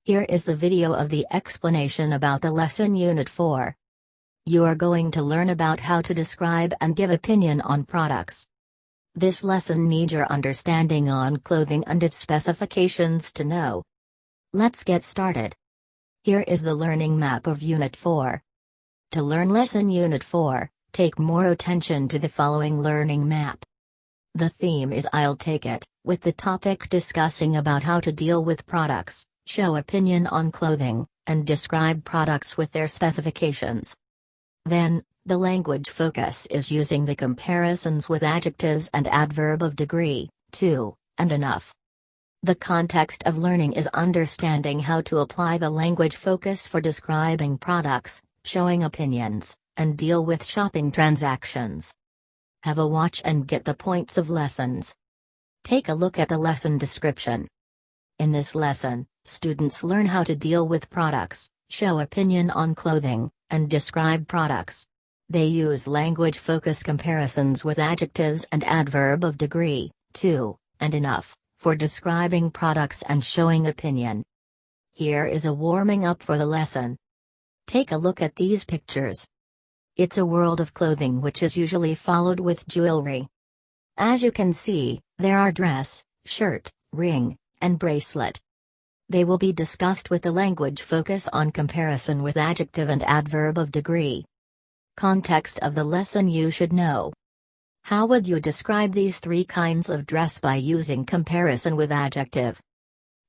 Here is the video of the explanation about the lesson Unit 4. You are going to learn about how to describe and give opinion on products. This lesson needs your understanding on clothing and its specifications to know. Let's get started. Here is the learning map of Unit 4. To learn lesson Unit 4, take more attention to the following learning map. The theme is I'll Take It, with the topic discussing about how to deal with products, show opinion on clothing, and describe products with their specifications. Then, the language focus is using the comparisons with adjectives and adverb of degree, to, and enough. The context of learning is understanding how to apply the language focus for describing products, showing opinions, and deal with shopping transactions. Have a watch and get the points of lessons. Take a look at the lesson description. In this lesson, students learn how to deal with products, show opinion on clothing, and describe products. They use language focus comparisons with adjectives and adverb of degree, to, and enough, for describing products and showing opinion. Here is a warming up for the lesson. Take a look at these pictures. It's a world of clothing which is usually followed with jewelry. As you can see, there are dress, shirt, ring, and bracelet. They will be discussed with the language focus on comparison with adjective and adverb of degree. Context of the lesson you should know. How would you describe these three kinds of dress by using comparison with adjective?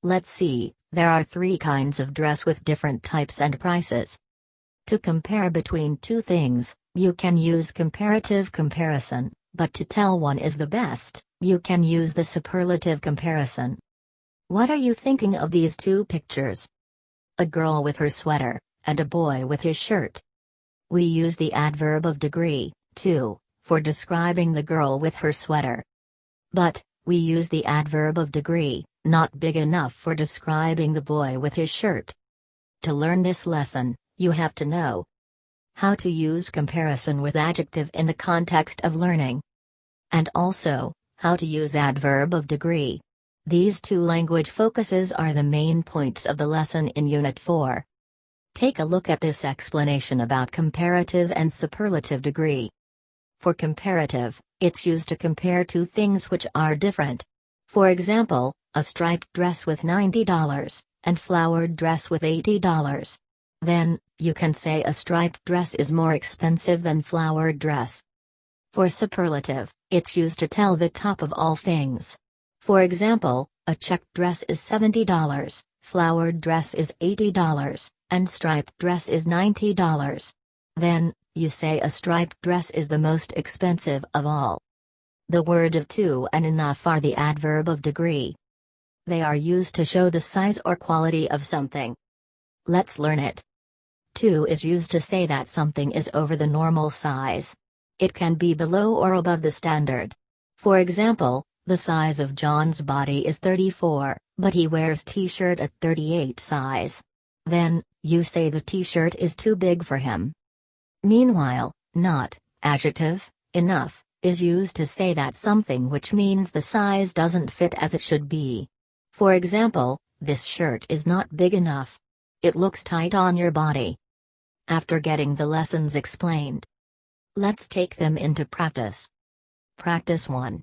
Let's see, there are three kinds of dress with different types and prices. To compare between two things, you can use comparative comparison, but to tell one is the best, you can use the superlative comparison. What are you thinking of these two pictures? A girl with her sweater, and a boy with his shirt. We use the adverb of degree, to, for describing the girl with her sweater. But, we use the adverb of degree, not big enough for describing the boy with his shirt. To learn this lesson, you have to know how to use comparison with adjective in the context of learning, and also, how to use adverb of degree. These two language focuses are the main points of the lesson in Unit 4. Take a look at this explanation about comparative and superlative degree. For comparative, it's used to compare two things which are different. For example, a striped dress with $90, and flowered dress with $80. Then, you can say a striped dress is more expensive than flowered dress. For superlative, it's used to tell the top of all things. For example, a checked dress is $70, flowered dress is $80, and striped dress is $90. Then, you say a striped dress is the most expensive of all. The word of to and enough are the adverb of degree. They are used to show the size or quality of something. Let's learn it. To is used to say that something is over the normal size. It can be below or above the standard. For example, the size of John's body is 34, but he wears t-shirt at 38 size. Then, you say the t-shirt is too big for him. Meanwhile, not, adjective, enough, is used to say that something which means the size doesn't fit as it should be. For example, this shirt is not big enough. It looks tight on your body. After getting the lessons explained, let's take them into practice. Practice 1.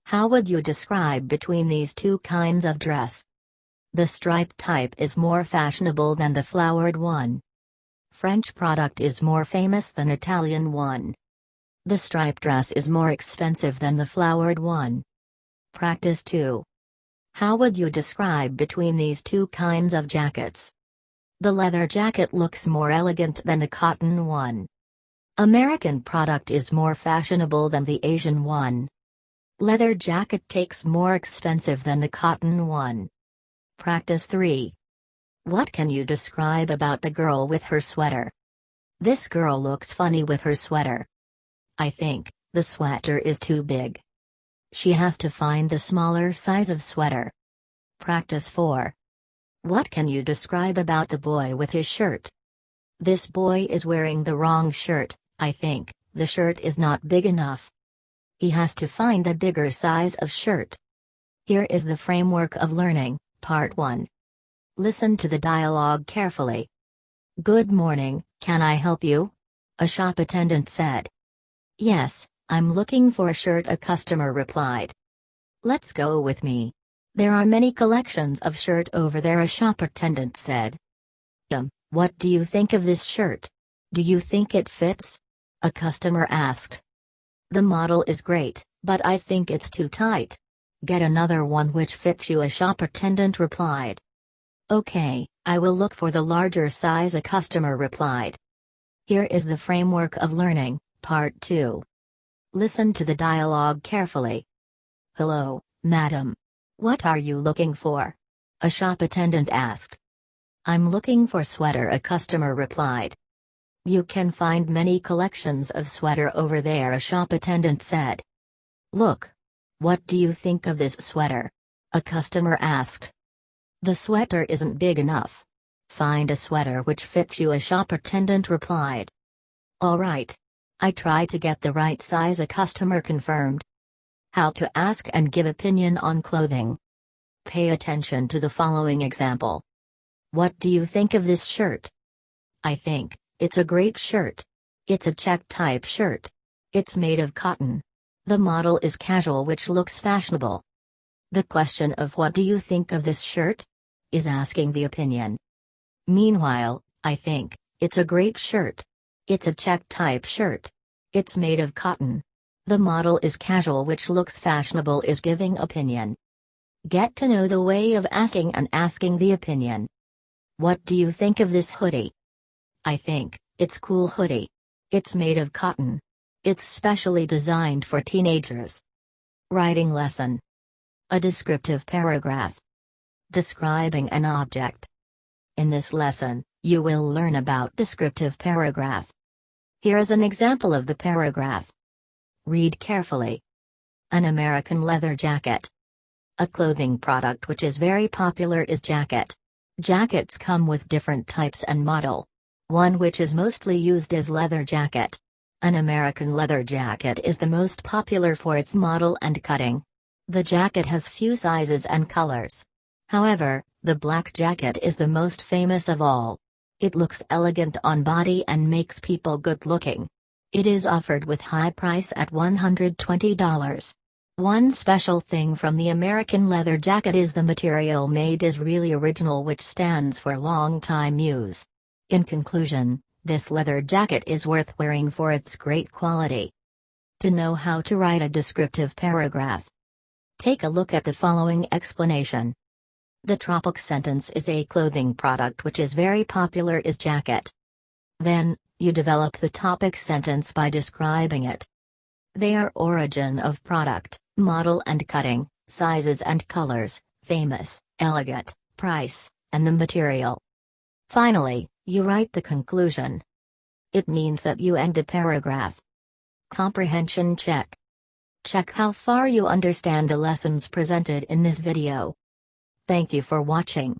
How would you describe between these two kinds of dress? The striped type is more fashionable than the flowered one. French product is more famous than Italian one. The striped dress is more expensive than the flowered one. Practice 2. How would you describe between these two kinds of jackets? The leather jacket looks more elegant than the cotton one. American product is more fashionable than the Asian one. Leather jacket takes more expensive than the cotton one. Practice 3. What can you describe about the girl with her sweater? This girl looks funny with her sweater. I think the sweater is too big. She has to find the smaller size of sweater. Practice 4. What can you describe about the boy with his shirt? This boy is wearing the wrong shirt. I think the shirt is not big enough. He has to find a bigger size of shirt. Here is the framework of learning, part 1. Listen to the dialogue carefully. Good morning, can I help you? A shop attendant said. Yes, I'm looking for a shirt, a customer replied. Let's go with me. There are many collections of shirt over there, a shop attendant said. What do you think of this shirt? Do you think it fits? A customer asked. The model is great, but I think it's too tight. Get another one which fits you, a shop attendant replied. Okay, I will look for the larger size, a customer replied. Here is the framework of learning, part 2. Listen to the dialogue carefully. Hello, madam. What are you looking for? A shop attendant asked. I'm looking for sweater, a customer replied. You can find many collections of sweater over there, a shop attendant said. Look. What do you think of this sweater? A customer asked. The sweater isn't big enough. Find a sweater which fits you, a shop attendant replied. All right. I try to get the right size, a customer confirmed. How to ask and give opinion on clothing. Pay attention to the following example. What do you think of this shirt? I think it's a great shirt. It's a check type shirt. It's made of cotton. The model is casual, which looks fashionable. The question of what do you think of this shirt? Is asking the opinion. Meanwhile, I think it's a great shirt. It's a check type shirt. It's made of cotton. The model is casual, which looks fashionable is giving opinion. Get to know the way of asking and asking the opinion. What do you think of this hoodie? I think it's cool hoodie. It's made of cotton. It's specially designed for teenagers. Writing lesson. A descriptive paragraph. Describing an object. In this lesson, you will learn about descriptive paragraph. Here is an example of the paragraph. Read carefully. An American leather jacket. A clothing product which is very popular is jacket. Jackets come with different types and model. One which is mostly used is leather jacket. An American leather jacket is the most popular for its model and cutting. The jacket has few sizes and colors. However, the black jacket is the most famous of all. It looks elegant on body and makes people good looking. It is offered with high price at $120. One special thing from the American leather jacket is the material made is really original, which stands for long time use. In conclusion, this leather jacket is worth wearing for its great quality. To know how to write a descriptive paragraph, take a look at the following explanation. The topic sentence is a clothing product which is very popular is jacket. Then, you develop the topic sentence by describing it. They are origin of product, model and cutting, sizes and colors, famous, elegant, price, and the material. Finally, you write the conclusion. It means that you end the paragraph. Comprehension check. Check how far you understand the lessons presented in this video. Thank you for watching.